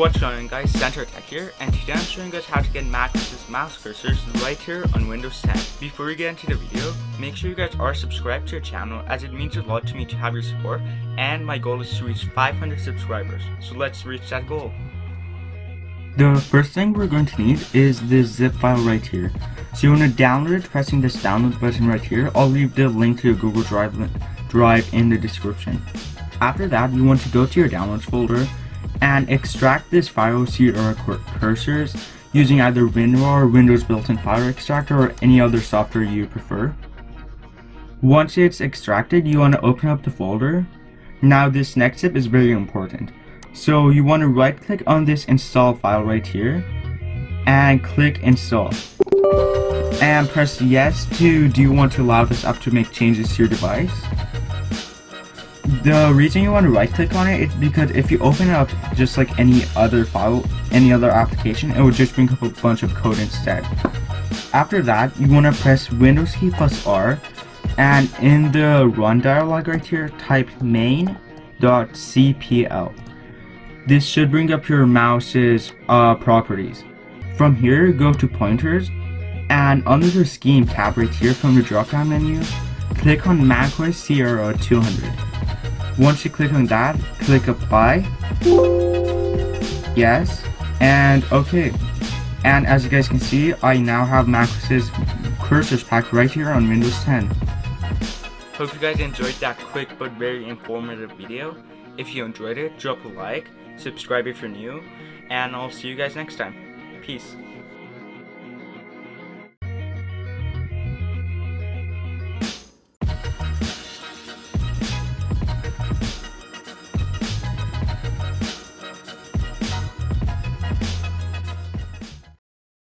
What's going on, guys? CentraTech here, and today I'm showing you guys how to get MacOS mouse cursors right here on Windows 10. Before we get into the video, make sure you guys are subscribed to our channel, as it means a lot to me to have your support, and my goal is to reach 500 subscribers, so let's reach that goal. The first thing we're going to need is this zip file right here. So you want to download it pressing this download button right here. I'll leave the link to the Google Drive in the description. After that, you want to go to your downloads folder and extract this file to your cursors using either WinRAR or Windows built-in file extractor or any other software you prefer. Once it's extracted, you want to open up the folder. Now this next step is very important. So you want to right click on this install file right here and click install. And press yes to do you want to allow this app to make changes to your device. The reason you want to right click on it is because if you open it up just like any other file, any other application, it would just bring up a bunch of code instead. After that, you want to press Windows key plus R, and in the run dialog right here, type main.cpl. This should bring up your mouse's properties. From here, go to pointers, and under the scheme tab right here from the drop down menu, click on macOS Sierra 200. Once you click on that, click apply, yes, and okay. And as you guys can see, I now have macOS's cursors pack right here on Windows 10. Hope you guys enjoyed that quick but very informative video. If you enjoyed it, drop a like, subscribe if you're new, and I'll see you guys next time. Peace.